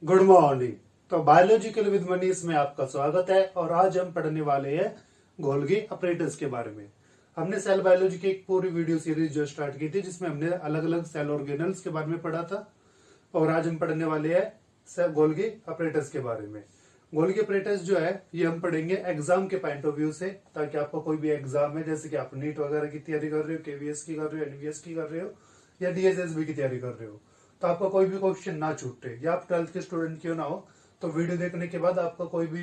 Good morning. तो biological with Manish में आपका स्वागत है और आज हम पढ़ने वाले हैं गोल्गी अपरेटस के बारे में। हमने सेल बायोलॉजी की एक पूरी वीडियो सीरीज जो स्टार्ट की थी जिसमें हमने अलग अलग सेल ऑर्गेनल्स के बारे में पढ़ा था और आज हम पढ़ने वाले हैं गोल्गी अपरेटस के बारे में। गोल्गी अपरेटस जो है ये हम पढ़ेंगे एग्जाम के पॉइंट ऑफ व्यू से, ताकि आपको कोई भी एग्जाम है जैसे कि आप नीट वगैरह की तैयारी कर रहे हो, केवीएस की कर रहे हो, एनवीएस की कर रहे हो या डीएसएसबी की तैयारी कर रहे हो तो आपका कोई भी क्वेश्चन ना छूटे, या आप 12th के स्टूडेंट क्यों ना हो तो वीडियो देखने के बाद आपका कोई भी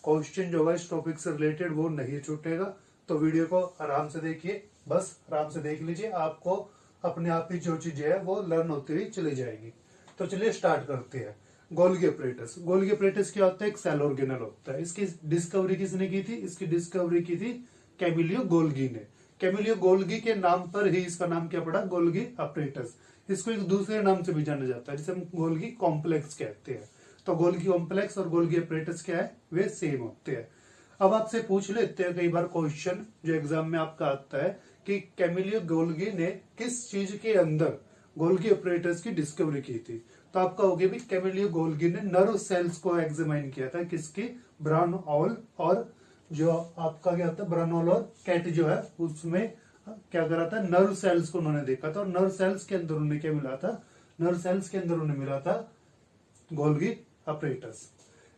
क्वेश्चन जो होगा इस टॉपिक से रिलेटेड वो नहीं छूटेगा। तो वीडियो को आराम से देखिए, बस आराम से देख लीजिए, आपको अपने आप ही जो चीजें है वो लर्न होती हुई चली जाएगी। तो चलिए स्टार्ट करते हैं। Golgi apparatus. गोल्गी अपरेटस क्या होता है? एक सेल ऑर्गेनल होता है। इसकी डिस्कवरी किसने की थी? इसकी डिस्कवरी की थी कैमिलियो गोल्गी ने। कैमिलियो गोल्गी के नाम पर ही इसका नाम क्या पड़ा? Golgi apparatus. इसको एक दूसरे नाम से भी जाना जाता है जिसे हम गोल्गी कॉम्प्लेक्स कहते हैं। तो गोल्गी कॉम्प्लेक्स और गोल्गी अपरेटस क्या है? वे सेम होते हैं। अब आपसे पूछ लेते हैं कई बार क्वेश्चन जो एग्जाम में आपका आता है कि कैमिलियो गोल्गी ने किस चीज के अंदर गोल्गी अपरेटस की डिस्कवरी की थी। तो आपका हो गया भी कैमिलियो गोल्गी ने नर्व सेल्स को एग्जामिन किया था। किसकी? ब्राउनऑल और जो आपका क्या होता है ब्राउनऑल और कैट जो है उसमें क्या करा था? नर्व सेल्स को उन्होंने देखा था और नर्व सेल्स के अंदर उन्हें क्या मिला था? नर्व सेल्स के अंदर उन्हें मिला था गोल्गी अपरेटस।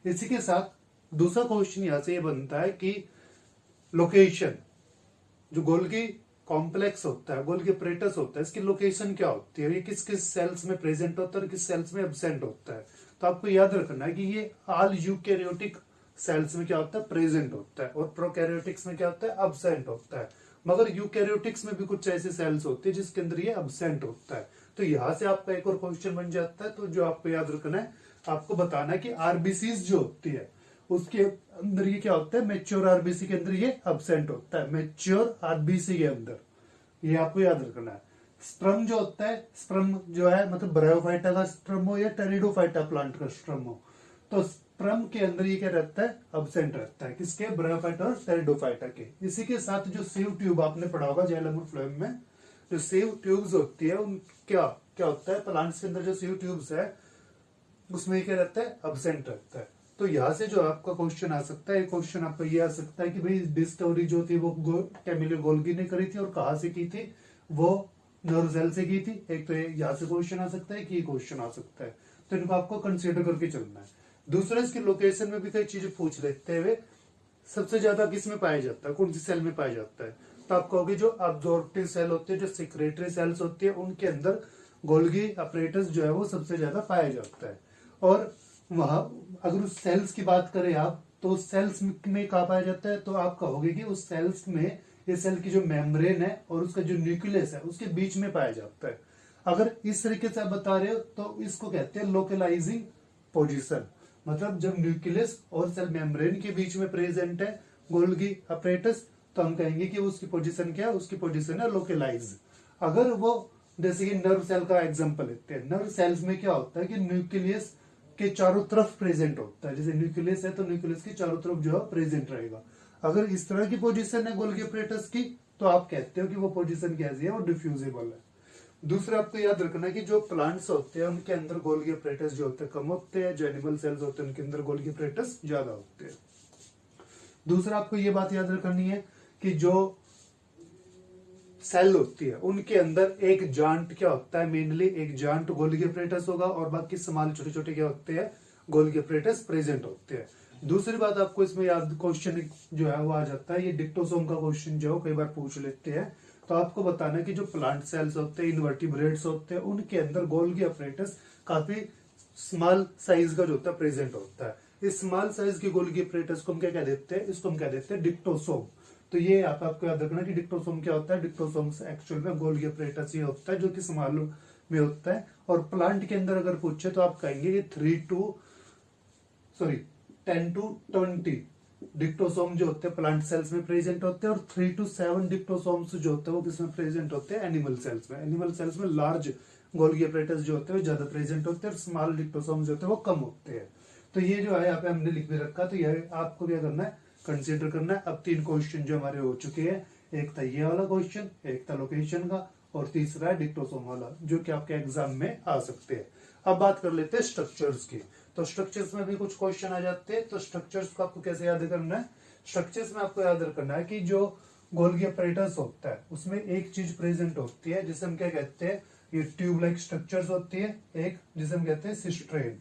इसी के साथ दूसरा क्वेश्चन यहां से ये बनता है कि लोकेशन, जो गोल्गी कॉम्प्लेक्स होता है, गोल्गी अपरेटस होता है, इसकी लोकेशन क्या होती है? ये किस किस सेल्स में प्रेजेंट होता है और किस सेल्स में एब्सेंट होता है? तो आपको याद रखना है कि ये ऑल यूकैरियोटिक सेल्स में क्या होता है? प्रेजेंट होता है, और प्रोकैरियोटिक्स में क्या होता है? एब्सेंट होता है। मगर यूकैरियोटिक्स में भी कुछ ऐसे सेल्स होते हैं जिसके अंदर ये एब्सेंट होता है। तो यहां से आपका एक और क्वेश्चन बन जाता है। तो जो आपको याद रखना है, आपको बताना है कि आरबीसीज जो होती है उसके अंदर ये क्या होता है? मेच्योर आरबीसी के अंदर ये एब्सेंट होता है। मेच्योर आरबीसी के अंदर ये आपको याद रखना है। स्पर्म जो होता है, स्पर्म जो है मतलब ब्रायोफाइटा का स्पर्म हो या टेरिडोफाइटा प्लांट का स्पर्म हो, तो स्पर्म के अंदर ये क्या रहता है? एब्सेंट रहता है। किसके? ब्रायोफाइटा और टेरिडोफाइटा के। इसी के साथ जो सेव ट्यूब आपने पढ़ा होगा जाइलम और फ्लोएम में, जो सेव ट्यूब्स होती है उन क्या क्या होता है? प्लांट्स के अंदर जो सेव ट्यूब्स है उसमें क्या रहता है? एब्सेंट रहता है। तो यहां से जो आपका क्वेश्चन आ सकता है, क्वेश्चन आपका ये आ सकता है कि भाई डिस्कवरी जो थी वो कैमिलियो गोल्गी ने करी थी और कहां से की थी? वो नर्व सेल से की थी। एक तो यहां से क्वेश्चन आ सकता है कि ये क्वेश्चन आ सकता है, तो इनको आपको कंसिडर करके चलना है। दूसरा, इसकी लोकेशन में भी कई चीजें पूछ लेते हुए सबसे ज्यादा किस में पाया जाता है, कौन सी सेल में पाया जाता है? तो आप कहोगे जो अब्जॉर्प्टिव सेल होते हैं, जो सिक्रेटरी सेल्स होती है, उनके अंदर गोल्गी अपरेटस जो है वो सबसे ज्यादा पाया जाता है। और वहां अगर उस सेल्स की बात करें आप, तो उस सेल्स में कहा पाया जाता है? तो आप कहोगे कि उस सेल्स में ये सेल की जो मेम्ब्रेन है और उसका जो न्यूक्लियस है उसके बीच में पाया जाता है। अगर इस तरीके से आप बता रहे हो तो इसको कहते हैं लोकलाइजिंग पोजीशन। मतलब जब न्यूक्लियस और सेल मेम्ब्रेन के बीच में प्रेजेंट है गोल्गी अपरेटस, तो हम कहेंगे कि उसकी पोजीशन क्या है? उसकी पोजीशन है लोकलाइज। अगर वो जैसे कि नर्व सेल का एग्जांपल लेते हैं, नर्व सेल्स में क्या होता है कि न्यूक्लियस के चारों तरफ प्रेजेंट होता है। जैसे न्यूक्लियस है तो न्यूक्लियस के चारों तरफ जो है प्रेजेंट रहेगा। अगर इस तरह की पोजीशन है गोल्गी अपरेटस की तो आप कहते हो कि वो पोजीशन कैसी है? वो डिफ्यूजिबल है। दूसरा, आपको याद रखना है कि जो प्लांट्स होते हैं उनके अंदर गोल्गी अपरेटस जो होते हैं कम होते हैं, जो एनिमल सेल्स होते हैं उनके अंदर गोल्गी अपरेटस ज्यादा होते हैं। दूसरा, आपको ये बात याद रखनी है कि जो सेल होती है उनके अंदर एक जॉइंट क्या होता है? मेनली एक जॉइंट गोल्गी अपरेटस होगा और बाकी स्मॉल छोटे छोटे क्या होते हैं? गोल्गी अपरेटस प्रेजेंट होते हैं। दूसरी बात आपको इसमें याद क्वेश्चन जो है वो आ जाता है, ये डिक्टोसोम का क्वेश्चन जो कई बार पूछ लेते हैं। तो आपको बताना है कि जो प्लांट सेल्स होते हैं, इनवर्टिब्रेट्स होते हैं, उनके अंदर गोल्गी अपरेटस काफी स्मॉल साइज का जो होता है प्रेजेंट होता है। इस स्मॉल साइज की गोल्गी अपरेटस को हम क्या कह देते हैं? इसको हम कह देते हैं डिक्टोसोम। तो ये आपको याद रखना कि डिक्टोसोम क्या होता है? डिक्टोसोम एक्चुअल में गोल्गी अपरेटस ये होता है जो कि स्मॉल में होता है। और प्लांट के अंदर अगर पूछे तो आप कहेंगे कि 10 to 20 डिक्टोसोम जो होते हैं प्लांट सेल्स में प्रेजेंट होते हैं, और 3 to 7 डिक्टोसोम्स जो होते हैं वो किसमें प्रेजेंट होते हैं? एनिमल सेल्स में। एनिमल सेल्स में लार्ज गोल्गी अपरेटस जो होते हैं वो ज्यादा प्रेजेंट होते हैं और स्मॉल डिक्टोसोम जो होते हैं वो कम होते हैं। तो ये जो है यहाँ पे हमने लिख भी रखा, तो यह आपको क्या करना है? कंसीडर करना है। अब 3 क्वेश्चन जो हमारे हो चुके हैं, एक था ये वाला क्वेश्चन, एक था लोकेशन का, और तीसरा है डिक्टोसोम वाला, जो कि आपके एग्जाम में आ सकते हैं। अब बात कर लेते हैं स्ट्रक्चर्स की। तो स्ट्रक्चर्स में भी कुछ क्वेश्चन आ जाते हैं। तो स्ट्रक्चर्स को आपको कैसे याद करना है, स्ट्रक्चर्स में आपको याद रखना है कि जो गोल्गी अपरेटस होता है उसमें एक चीज प्रेजेंट होती है जिसे हम क्या कहते हैं, ये ट्यूब लाइक स्ट्रक्चर्स होती है, एक जिसे हम कहते हैं सिस्ट्रेन।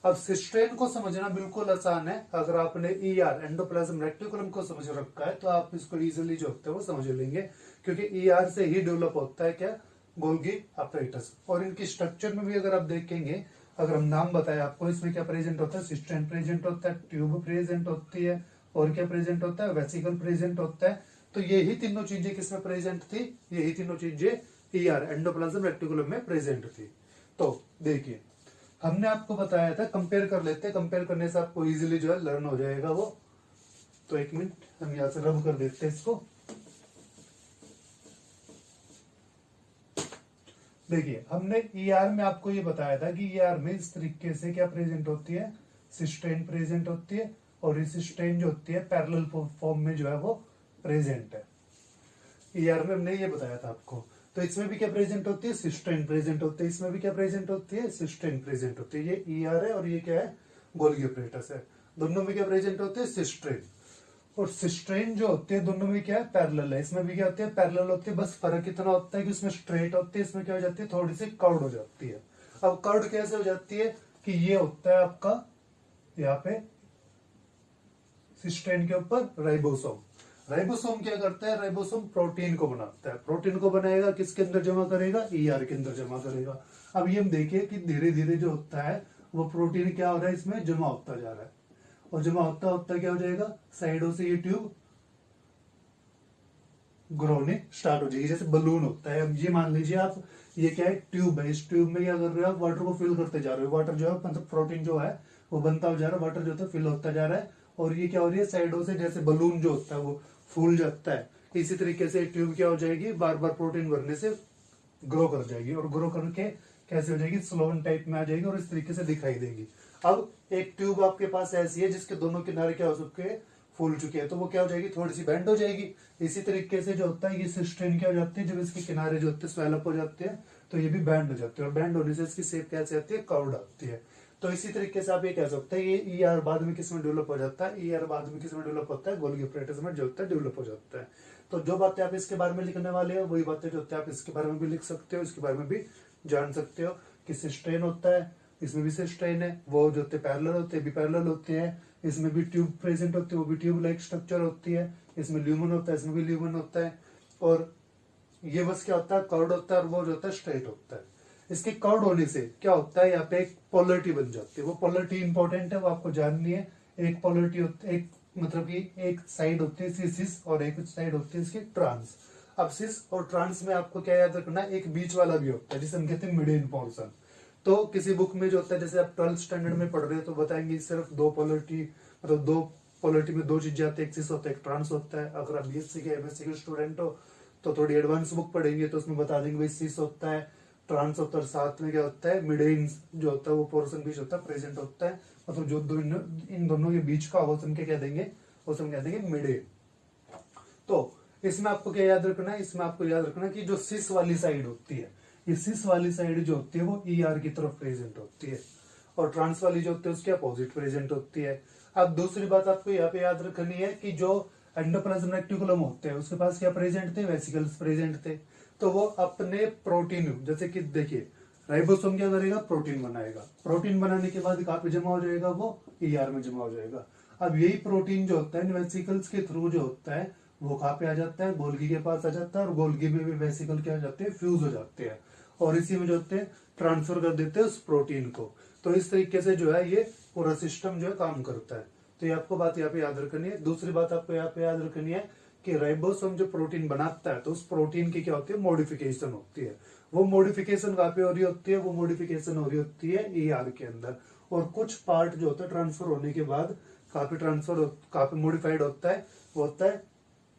अब सिस्ट्रेन को समझना बिल्कुल आसान है, अगर आपने ईआर एंडोप्लाज्म रेक्टिकुलम को समझ रखा है तो आप इसको इजीली जो होता है वो समझ लेंगे, क्योंकि ईआर से ही डेवलप होता है क्या, गोल्गी अपरेटस। और इनकी स्ट्रक्चर में भी अगर आप देखेंगे, अगर हम नाम बताए आपको, इसमें क्या प्रेजेंट होता है, सिस्ट्रेन प्रेजेंट होता है, ट्यूब प्रेजेंट होती है, और क्या प्रेजेंट होता है, वेसिकल प्रेजेंट होता है। तो यही तीनों चीजें किसमें प्रेजेंट थी, यही तीनों चीजें ईआर एंडोप्लाज्म रेक्टिकुलम में प्रेजेंट थी। तो देखिए हमने आपको बताया था, कंपेयर कर लेते हैं, कंपेयर करने से आपको इजीली जो है लर्न हो जाएगा वो। तो एक मिनट हम यहां से रब कर देते हैं इसको। देखिए हमने ईआर में आपको ये बताया था कि ईआर में इस तरीके से क्या प्रेजेंट होती है, सिस्ट्रेन प्रेजेंट होती है, और ये सिस्ट्रेन जो होती है पैरेलल फॉर्म में जो है वो प्रेजेंट है। ईआर में हमने ये बताया था आपको। तो इसमें भी क्या प्रेजेंट होती है, सिस्ट्रेन प्रेजेंट होती है, इसमें भी क्या प्रेजेंट होती है, सिस्ट्रेन प्रेजेंट होती है। ये ईआर है और ये क्या है, गोल्गी अपरेटस है। दोनों में क्या प्रेजेंट होते हैं, सिस्ट्रेन। और सिस्ट्रेन जो होते हैं दोनों में क्या है, पैरेलल है। इसमें भी क्या होती है, पैरेलल होती है, बस फर्क इतना होता है कि उसमें स्ट्रेट होती है, इसमें क्या हो जाती है, थोड़ी सी कर्व्ड हो जाती है। अब कर्व्ड कैसे हो जाती है कि ये होता है आपका यहाँ पे सिस्ट्रेन के ऊपर राइबोसोम। राइबोसोम क्या करता है, राइबोसोम प्रोटीन को बनाता है। प्रोटीन को बनाएगा, किसके अंदर जमा करेगा, ईआर के अंदर जमा करेगा। अब ये हम देखिए कि धीरे धीरे जो होता है वो प्रोटीन क्या हो रहा है, इसमें जमा होता जा रहा है, और जमा होता होता क्या हो जाएगा, साइडों से ये ट्यूब ग्रो होने स्टार्ट हो जाएगी, जैसे बलून होता है। अब ये मान लीजिए आप, ये क्या है, ट्यूब है, इस ट्यूब में क्या कर रहे हो आप, वाटर को फिल करते जा रहे हो। वाटर जो है मतलब प्रोटीन जो है वो बनता जा रहा है, वाटर जो होता है फिल होता जा रहा है, और ये क्या हो रही है, साइडों से जैसे बलून जो होता है वो फूल जाता है, इसी तरीके से ट्यूब क्या हो जाएगी, बार बार प्रोटीन भरने से ग्रो कर जाएगी, और ग्रो करके कैसे हो जाएगी, स्लोन टाइप में आ जाएगी, और इस तरीके से दिखाई देगी। अब एक ट्यूब आपके पास ऐसी है जिसके दोनों किनारे क्या हो चुके हैं, फूल चुके हैं, तो वो क्या हो जाएगी, थोड़ी सी बेंड हो जाएगी। इसी तरीके से जो होता है ये सिस्ट्रेन क्या हो जाती है, जब इसके किनारे जो होते हैं स्वेलअप हो जाते हैं तो ये भी बैंड हो जाते हैं, और बैंड होने से इसकी शेप कैसे आती है, कर्व्ड आती है। तो इसी तरीके से आप ये कह सकते हैं ये ईआर बाद में किस में डेवलप हो जाता है, ईआर बाद में किस में डेवलप होता है, गोल्गी अपरेटस में जो होता है डेवलप हो जाता है। तो जो बातें आप इसके बारे में लिखने वाले हो वही बातें जो होते हैं आप इसके बारे में भी लिख सकते हो, इसके बारे में भी जान सकते हो कि सिस्ट्रेन होता है, इसमें भी सिस्ट्रेन है, वो जो होते पैरेलल होते हैं भी पैरेलल होते हैं, इसमें भी ट्यूब प्रेजेंट होती है, वो भी ट्यूब लाइक स्ट्रक्चर होती है, इसमें ल्यूमन होता है, इसमें भी ल्यूमन होता है, और ये बस क्या होता है, कर्व्ड होता है, और वो जो होता है स्ट्रेट होता है। इसके कर्व्ड होने से क्या होता है, यहाँ पे एक पोलरिटी बन जाती है। वो पोलरिटी इंपॉर्टेंट है, वो आपको जाननी है। एक पोलरिटी होती है, एक मतलब कि एक साइड होती है सिस और एक साइड होती है इसकी ट्रांस। अब सिस और ट्रांस में आपको क्या याद रखना है, एक बीच वाला भी होता है जिसे हम कहते हैं मिड पोर्शन। तो किसी बुक में जो होता है, जैसे आप 12th स्टैंडर्ड में पढ़ रहे हो तो बताएंगे सिर्फ दो पोलरिटी, मतलब दो पोलरिटी में दो चीजें आती है, एक सिस होता है, एक ट्रांस होता है। अगर आप बीएससी के एमएससी के स्टूडेंट हो तो थोड़ी एडवांस बुक पढ़ेंगे तो उसमें बता देंगे भाई सिस होता है, ट्रांस होता है, साथ में क्या होता है, मिड जो होता है वो पोर्शन बीच होता है, प्रेजेंट होता है, मतलब जो इन दोनों के बीच का वो हम क्या कह देंगे, वो हम कह देंगे मिड। तो इसमें आपको क्या याद रखना है, इसमें आपको याद रखना है कि जो सिस वाली साइड होती है, ये सिस वाली साइड जो होती है वो ईआर की तरफ प्रेजेंट होती है, और ट्रांस वाली जो होती है उसके अपोजिट प्रेजेंट होती है। अब दूसरी बात आपको यहाँ पे याद रखनी है कि जो एंडोप्लाज्म रेक्टिकुलम होते हैं उसके पास क्या प्रेजेंट थे, वेसिकल्स प्रेजेंट थे। तो वो अपने प्रोटीन, जैसे कि देखिए राइबोसोम क्या करेगा, प्रोटीन बनाएगा, प्रोटीन बनाने के बाद कहाँ पे जमा हो जाएगा, वो ईआर में जमा हो जाएगा। अब यही प्रोटीन जो होता है वेसिकल्स के थ्रू जो होता है वो कहाँ पे आ जाता है, गोल्गी के पास आ जाता है, और गोल्गी में भी वेसिकल क्या हो जाते हैं, फ्यूज हो जाते हैं, और इसी में जो होते हैं ट्रांसफर कर देते हैं उस प्रोटीन को। तो इस तरीके से जो है ये पूरा सिस्टम जो है काम करता है। तो ये आपको बात यहाँ पे याद रखनी है। दूसरी बात आपको यहाँ पे याद रखनी है कि राइबोसोम जो प्रोटीन बनाता है तो उस प्रोटीन की क्या होती है, मॉडिफिकेशन होती है। वो मॉडिफिकेशन कहाँ पे हो रही होती है, वो मॉडिफिकेशन हो रही होती है ईआर के अंदर, और कुछ पार्ट जो होता है ट्रांसफर होने के बाद कहाँ पे ट्रांसफर, कहाँ पे मॉडिफाइड होता है, वो होता है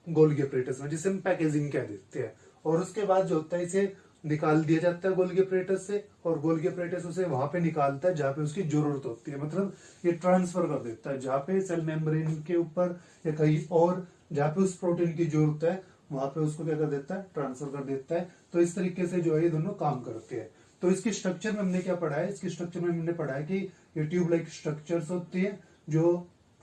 गोल्गी अपरेटस में, जिसे हम पैकेजिंग कह देते हैं। और उसके बाद जो होता है इसे निकाल दिया जाता है गोल्गी अपरेटस से, और गोल्गी अपरेटस उसे वहां पे निकालता है जहाँ पे उसकी जरूरत होती है, मतलब ये ट्रांसफर कर देता है जहाँ पे सेल मेम्ब्रेन के ऊपर या कहीं और जहाँ पे उस प्रोटीन की जरूरत है वहां पे उसको क्या कर देता है, ट्रांसफर कर देता है। तो इस तरीके से जो है ये दोनों काम करते हैं। तो इसकी स्ट्रक्चर में हमने क्या पढ़ा है, इसकी स्ट्रक्चर में हमने पढ़ा है कि ये ट्यूब लाइक स्ट्रक्चर्स होती है जो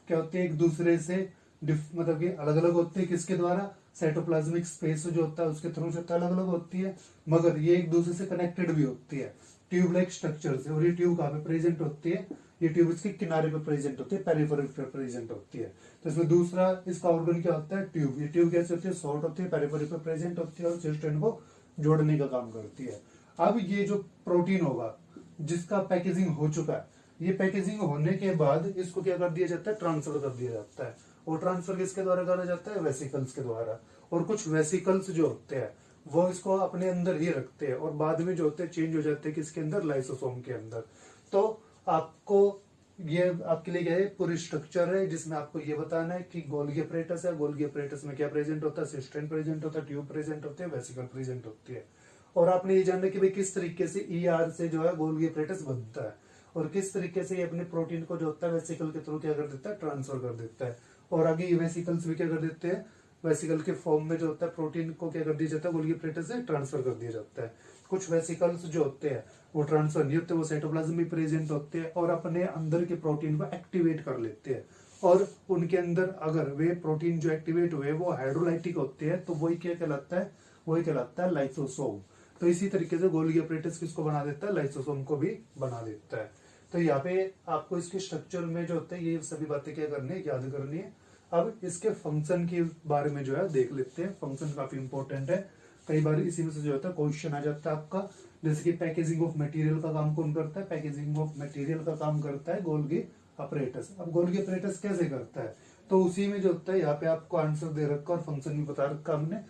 क्या होती है एक दूसरे से मतलब कि अलग अलग होते हैं। किसके द्वारा, साइटोप्लाज्मिक स्पेस जो होता है उसके थ्रू जो अलग अलग होती है, मगर ये एक दूसरे से कनेक्टेड भी होती है ट्यूब लाइक स्ट्रक्चर से। और ये ट्यूब कहाँ पे प्रेजेंट होती है, ये ट्यूब इसके किनारे पे प्रेजेंट होती है, पेरिफेरल पे प्रेजेंट होती है। तो इसमें दूसरा इसका ऑर्गन क्या होता है, ट्यूब। ये ट्यूब कैसे होती है, शॉर्ट होती है, पेरिफेरल पे प्रेजेंट होती है और सिस्टम को जोड़ने का काम करती है। अब ये जो प्रोटीन होगा जिसका पैकेजिंग हो चुका है, ये पैकेजिंग होने के बाद इसको क्या कर दिया जाता है, ट्रांसफर कर दिया जाता है। और ट्रांसफर किसके द्वारा करा जाता है, वेसिकल्स के द्वारा। और कुछ वेसिकल्स जो होते हैं वो इसको अपने अंदर ही रखते हैं और बाद में जो होते हैं चेंज हो जाते हैं किसके अंदर, लाइसोसोम के अंदर। तो आपको ये आपके लिए क्या है, पूरी स्ट्रक्चर है जिसमें आपको ये बताना है कि गोल्गी अपरेटस है, गोल्गी अपरेटस में क्या प्रेजेंट होता है, सिस्टेन प्रेजेंट होता है, ट्यूब प्रेजेंट होते हैं, वेसिकल प्रेजेंट होती है। और आपने ये जानना है कि भाई किस तरीके से ER से जो है गोल्गी अपरेटस बनता है और किस तरीके से ये अपने प्रोटीन को जो होता है वेसिकल के थ्रू क्या कर देता है, ट्रांसफर कर देता है। और आगे ये वेसिकल्स भी क्या कर देते हैं, वेसिकल के फॉर्म में जो होता है प्रोटीन को क्या कर दिया जाता है, गोल्गी अपरेटस से ट्रांसफर कर दिया जाता है। कुछ वेसिकल्स जो होते हैं वो ट्रांसफर नहीं होते, वो साइटोप्लाज्म में प्रेजेंट होते हैं और अपने अंदर के प्रोटीन को एक्टिवेट कर लेते हैं। और उनके अंदर अगर वे प्रोटीन जो एक्टिवेट हुए वो हाइड्रोलाइटिक होते हैं तो वही क्या कहलाता है, वही कहलाता है लाइसोसोम। तो इसी तरीके से गोल्गी अपरेटस किसको बना देता है, लाइसोसोम को भी बना देता है। तो यहाँ पे आपको इसके स्ट्रक्चर में जो होता है ये सभी बातें क्या करनी है, याद करनी है। अब इसके फंक्शन के बारे में जो है देख लेते हैं। फंक्शन काफी इंपॉर्टेंट है, कई बार इसी में से जो होता है क्वेश्चन आ जाता है आपका। जैसे कि पैकेजिंग ऑफ मटेरियल का काम कौन करता है, पैकेजिंग ऑफ मटेरियल का काम करता है गोल्गी अपरेटस। अब गोल्गी अपरेटस कैसे करता है, तो उसी में जो होता है यहाँ पे आपको आंसर दे रखा और फंक्शन भी बता रखा हमने।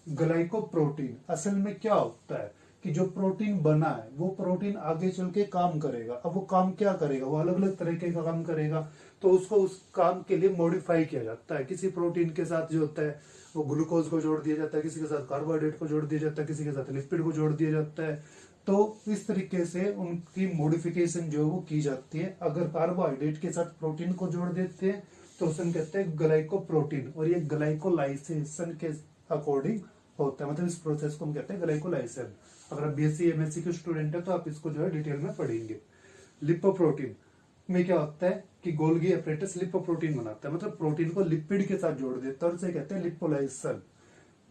ग्लाइकोप्रोटीन असल में क्या होता है कि जो प्रोटीन बना है वो प्रोटीन आगे चल के काम करेगा। अब वो काम क्या करेगा, वो अलग अलग तरीके का काम करेगा। तो उसको उस काम के लिए मॉडिफाई किया जाता है। किसी प्रोटीन के साथ जो होता है वो ग्लूकोज को जोड़ दिया जाता है, किसी के साथ कार्बोहाइड्रेट को जोड़ दिया जाता है, किसी के साथ लिपिड को जोड़ दिया जाता है। तो इस तरीके से उनकी मॉडिफिकेशन जो है वो की जाती है। अगर कार्बोहाइड्रेट के साथ प्रोटीन को जोड़ देते हैं तो उसे कहते हैं ग्लाइकोप्रोटीन और ये ग्लाइकोलाइसेशन के अकॉर्डिंग होता है। मतलब इस प्रोसेस को हम कहते हैं ग्लाइकोलाइसेशन। अगर आप BSc MSc के स्टूडेंट है तो आप इसको जो है डिटेल में पढ़ेंगे। लिपोप्रोटीन में क्या होता है कि गोल्गी अपरेटस लिपोप्रोटीन बनाता है, मतलब प्रोटीन को लिपिड के साथ जोड़ देता है और इसे कहते हैं लिपोलाइसेशन।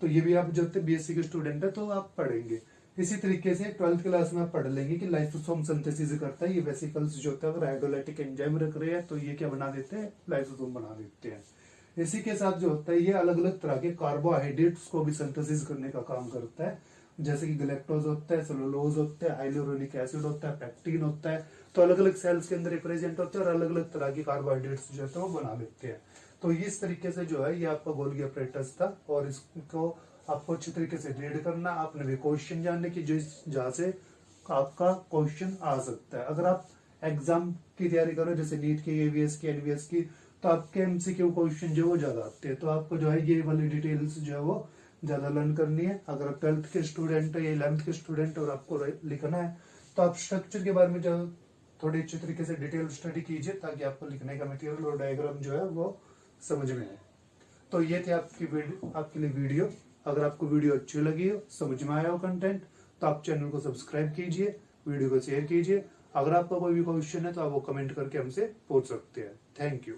तो ये भी आप जो BSc के स्टूडेंट है तो आप पढ़ेंगे। इसी तरीके से 12th क्लास में आप पढ़ लेंगे कि लाइसोसोम सिंथेसिस करता है। ये वेसिकल्स जो होता है अगर हाइड्रोलाइटिक एंजाइम रख रहे हैं तो ये क्या बना देते हैं, लाइसोसोम बना देते हैं। इसी के साथ जो होता है ये अलग अलग तरह के कार्बोहाइड्रेट्स को भी सिंथेसिस करने का काम करता है। जैसे कि ग्लैक्टोज होता है, सेलुलोज होता है, हाइलुरोनिक एसिड होता है, पेक्टिन होता है। तो अलग अलग सेल्स के अंदर प्रेजेंट होते हैं और अलग अलग तरह की कार्बोहाइड्रेट्स जो है वो बना लेते हैं। तो इस तरीके से जो है ये आपका गोल्गी अपरेटस था और इसको आपको अच्छी तरीके से रीड करना। आपने भी क्वेश्चन जानने की जहाँ से आपका क्वेश्चन आ सकता है। अगर आप एग्जाम की तैयारी करो जैसे नीट की, AVS की, NVS की, तो आपके MCQ क्वेश्चन जो वो ज्यादा आते हैं। तो आपको जो है ये वाली डिटेल्स जो है वो ज्यादा लर्न करनी है। अगर आप 12th के स्टूडेंट है या 11th के स्टूडेंट और आपको लिखना है तो आप स्ट्रक्चर के बारे में जो थोड़ी अच्छी तरीके से डिटेल स्टडी कीजिए ताकि आपको लिखने का मटेरियल और डायग्राम जो है वो समझ में आए। तो ये थे आपके लिए वीडियो। अगर आपको वीडियो अच्छी लगी हो, समझ में आया हो कंटेंट, तो आप चैनल को सब्सक्राइब कीजिए, वीडियो को शेयर कीजिए। अगर आपका कोई भी क्वेश्चन है तो आप वो कमेंट करके हमसे पूछ सकते हैं। Thank you.